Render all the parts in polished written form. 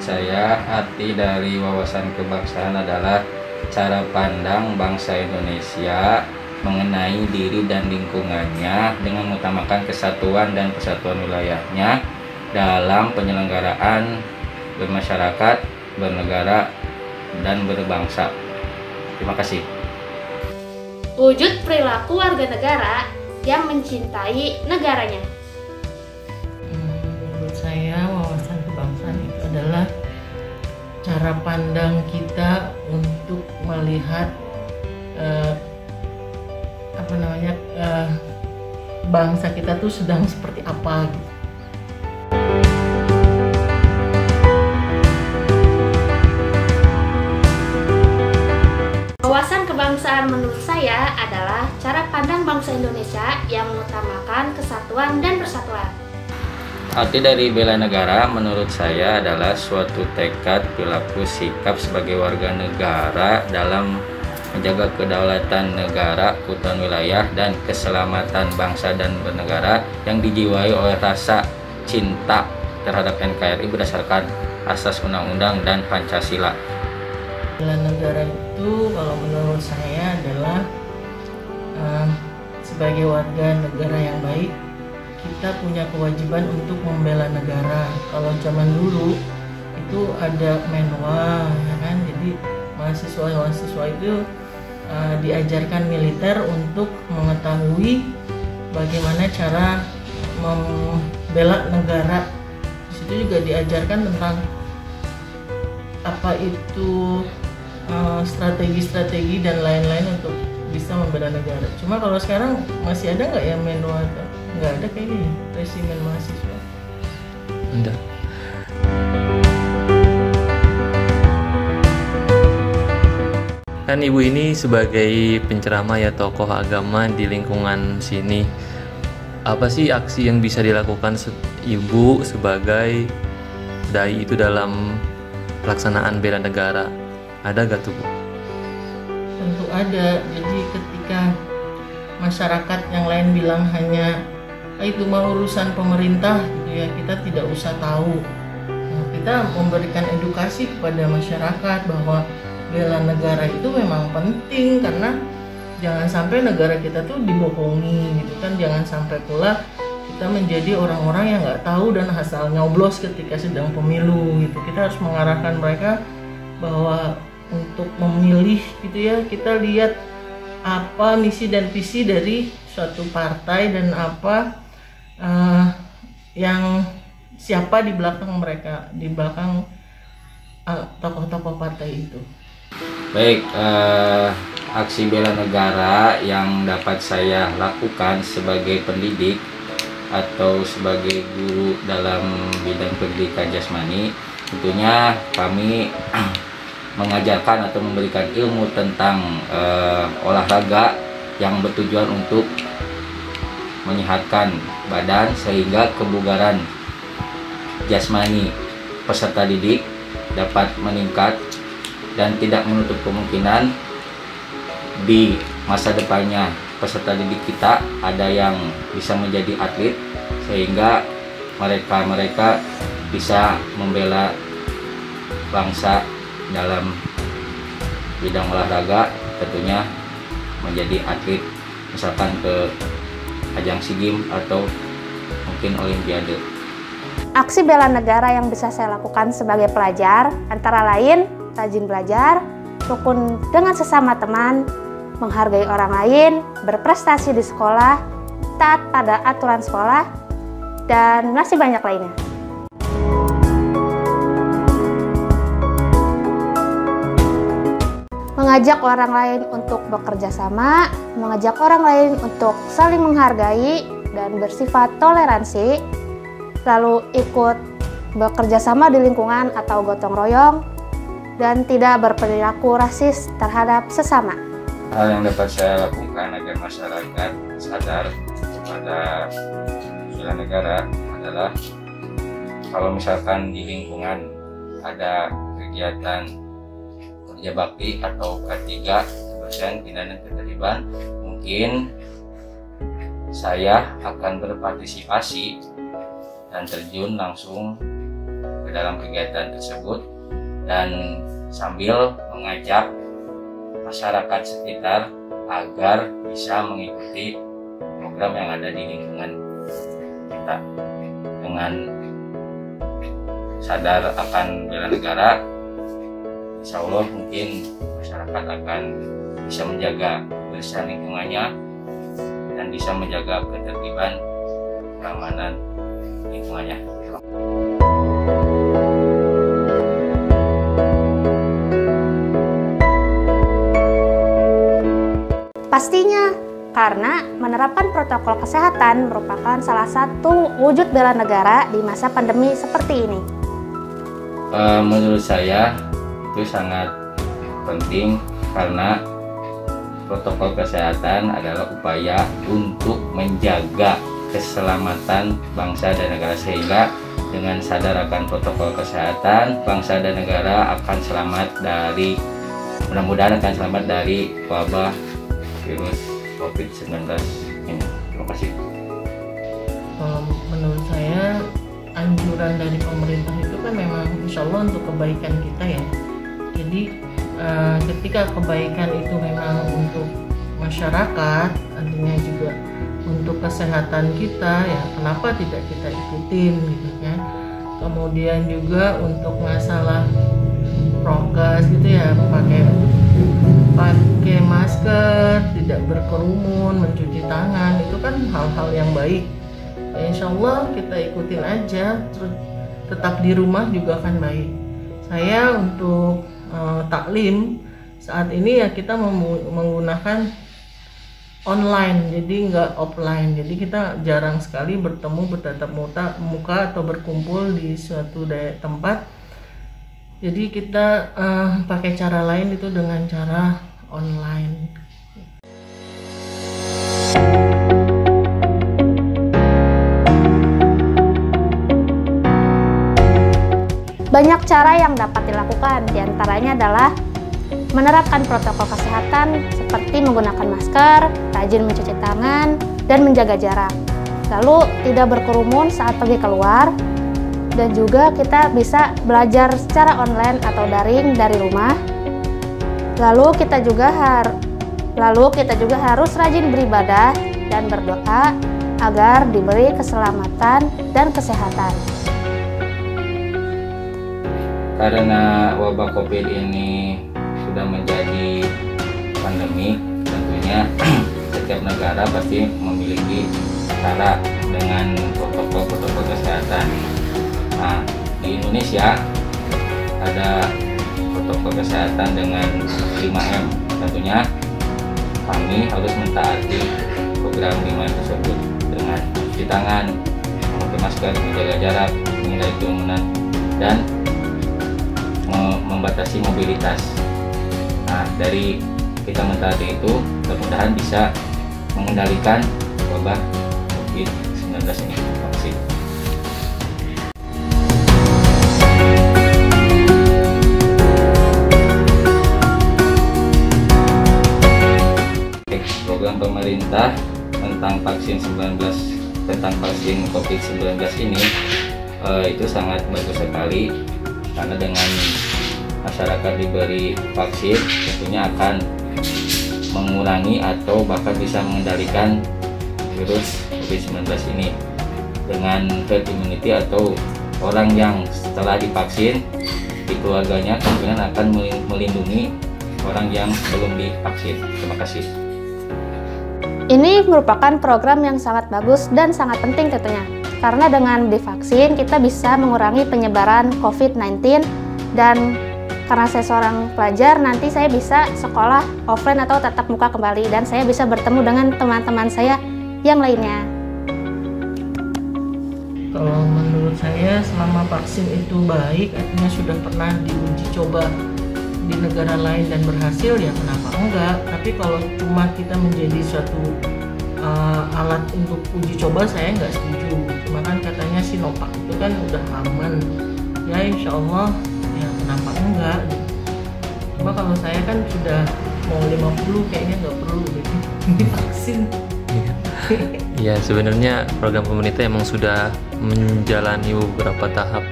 saya, arti dari wawasan kebangsaan adalah cara pandang bangsa Indonesia mengenai diri dan lingkungannya dengan mengutamakan kesatuan dan persatuan wilayahnya dalam penyelenggaraan bermasyarakat, bernegara, dan berbangsa. Terima kasih. Wujud perilaku warga negara yang mencintai negaranya. Menurut saya, wawasan kebangsaan itu adalah cara pandang kita untuk melihat bangsa kita tuh sedang seperti apa gitu. Wawasan kebangsaan menurut saya adalah cara pandang bangsa Indonesia yang mengutamakan kesatuan dan persatuan. Arti dari bela negara menurut saya adalah suatu tekad, perilaku, sikap sebagai warga negara dalam menjaga kedaulatan negara, keutuhan wilayah, dan keselamatan bangsa dan bernegara yang dijiwai oleh rasa cinta terhadap NKRI berdasarkan asas undang-undang dan Pancasila. Bela negara itu kalau menurut saya adalah sebagai warga negara yang baik, kita punya kewajiban untuk membela negara. Kalau zaman dulu itu ada menwa, ya kan? Jadi mahasiswa itu diajarkan militer untuk mengetahui bagaimana cara membela negara. Di situ juga diajarkan tentang apa itu strategi-strategi dan lain-lain untuk bisa membela negara. Cuma kalau sekarang masih ada nggak ya menwa? Nggak ada kayaknya, resimen mahasiswa. Enggak. Kan ibu ini sebagai penceramah ya, tokoh agama di lingkungan sini. Apa sih aksi yang bisa dilakukan ibu sebagai dai itu dalam pelaksanaan bela negara? Ada gak tuh Bu? Tentu ada. Jadi ketika masyarakat yang lain bilang hanya itu mah urusan pemerintah gitu ya, kita tidak usah tahu. Nah, kita memberikan edukasi kepada masyarakat bahwa bela negara itu memang penting, karena jangan sampai negara kita tuh dibohongi gitu kan. Jangan sampai pula kita menjadi orang-orang yang nggak tahu dan asal nyoblos ketika sedang pemilu gitu. Kita harus mengarahkan mereka bahwa untuk memilih gitu ya, kita lihat apa misi dan visi dari suatu partai dan apa yang siapa di belakang mereka, di belakang tokoh-tokoh partai itu. Baik, aksi bela negara yang dapat saya lakukan sebagai pendidik atau sebagai guru dalam bidang pendidikan jasmani, tentunya kami mengajarkan atau memberikan ilmu tentang olahraga yang bertujuan untuk menyehatkan badan sehingga kebugaran jasmani peserta didik dapat meningkat dan tidak menutup kemungkinan di masa depannya peserta didik kita ada yang bisa menjadi atlet sehingga mereka bisa membela bangsa dalam bidang olahraga, tentunya menjadi atlet misalkan ke ajang SEA Games atau mungkin Olimpiade. Aksi bela negara yang bisa saya lakukan sebagai pelajar antara lain rajin belajar, rukun dengan sesama teman, menghargai orang lain, berprestasi di sekolah, taat pada aturan sekolah, dan masih banyak lainnya. Mengajak orang lain untuk bekerja sama, mengajak orang lain untuk saling menghargai dan bersifat toleransi, lalu ikut bekerja sama di lingkungan atau gotong royong, dan tidak berperilaku rasis terhadap sesama. Hal yang dapat saya lakukan agar masyarakat sadar pada bela negara adalah kalau misalkan di lingkungan ada kegiatan kerja bakti atau K3 kebersihan tindakan ketertiban, mungkin saya akan berpartisipasi dan terjun langsung ke dalam kegiatan tersebut dan sambil mengajak masyarakat sekitar agar bisa mengikuti program yang ada di lingkungan kita. Dengan sadar akan bela negara, insya Allah mungkin masyarakat akan bisa menjaga kebersihan lingkungannya dan bisa menjaga ketertiban keamanan lingkungannya. Pastinya, karena menerapkan protokol kesehatan merupakan salah satu wujud bela negara di masa pandemi seperti ini. Menurut saya itu sangat penting karena protokol kesehatan adalah upaya untuk menjaga keselamatan bangsa dan negara, sehingga dengan sadar akan protokol kesehatan, bangsa dan negara akan selamat dari, mudah-mudahan akan selamat dari wabah virus COVID-19 ini. Terima kasih. Menurut saya anjuran dari pemerintah itu kan memang insya Allah untuk kebaikan kita ya. Jadi ketika kebaikan itu memang untuk masyarakat, artinya juga untuk kesehatan kita ya, kenapa tidak kita ikutin gitu kan. Kemudian juga untuk masalah prokes gitu ya, pakai masker, tidak berkerumun, mencuci tangan, itu kan hal-hal yang baik ya, insya Allah kita ikutin aja, terus tetap di rumah juga akan baik. Saya untuk taklim saat ini ya kita menggunakan online, jadi nggak offline, jadi kita jarang sekali bertemu, bertatap muka atau berkumpul di suatu tempat. Jadi kita pakai cara lain itu dengan cara online. Banyak cara yang dapat dilakukan, diantaranya adalah menerapkan protokol kesehatan seperti menggunakan masker, rajin mencuci tangan, dan menjaga jarak. Lalu tidak berkerumun saat pergi keluar, dan juga kita bisa belajar secara online atau daring dari rumah. Lalu kita juga harus rajin beribadah dan berdoa agar diberi keselamatan dan kesehatan. Karena wabah COVID ini sudah menjadi pandemi, tentunya setiap negara pasti memiliki cara dengan protokol kesehatan. Nah, di Indonesia ada protokol kesehatan dengan 5M. Tentunya kami harus mentaati program 5M tersebut dengan cuci tangan, memakai masker, menjaga jarak, menghindari kerumunan, dan membatasi mobilitas. Nah, dari kita mentaati itu, mudah-mudahan bisa mengendalikan wabah COVID-19 ini. Terima kasih. Program pemerintah tentang vaksin COVID-19 ini itu sangat bagus sekali, karena dengan masyarakat diberi vaksin tentunya akan mengurangi atau bahkan bisa mengendalikan virus COVID-19 ini. Dengan herd immunity atau orang yang setelah divaksin di keluarganya kemungkinan akan melindungi orang yang belum divaksin. Terima kasih. Ini merupakan program yang sangat bagus dan sangat penting tentunya, karena dengan divaksin kita bisa mengurangi penyebaran COVID-19, dan karena saya seorang pelajar, nanti saya bisa sekolah offline atau tatap muka kembali, dan saya bisa bertemu dengan teman-teman saya yang lainnya. Kalau menurut saya selama vaksin itu baik, artinya sudah pernah diuji coba di negara lain dan berhasil, ya kenapa enggak. Tapi kalau cuma kita menjadi suatu alat untuk uji coba, saya nggak setuju. Cuma kan katanya Sinovac itu kan udah aman, ya insya Allah ya kenapa enggak. Cuma kalau saya kan sudah mau 50, kayaknya nggak perlu gitu divaksin. Ya, sebenarnya program pemerintah emang sudah menjalani beberapa tahap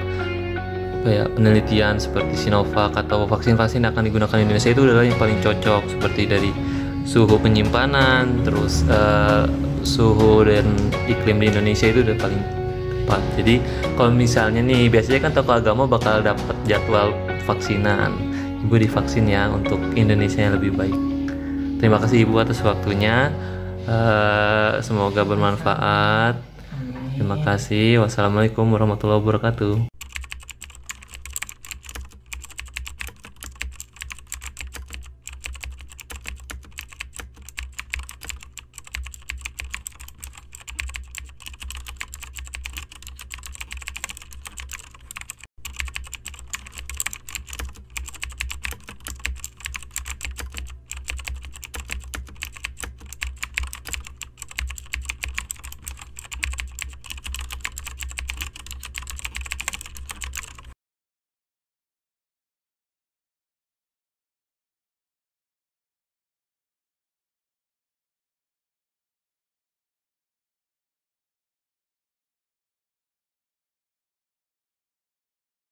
kayak penelitian seperti Sinovac atau vaksin-vaksin yang akan digunakan di Indonesia itu adalah yang paling cocok, seperti dari suhu penyimpanan, terus suhu dan iklim di Indonesia itu udah paling tepat. Jadi kalau misalnya nih, biasanya kan tokoh agama bakal dapat jadwal vaksinan, ibu divaksin ya untuk Indonesia yang lebih baik. Terima kasih ibu atas waktunya, semoga bermanfaat. Terima kasih. Wassalamualaikum warahmatullahi wabarakatuh.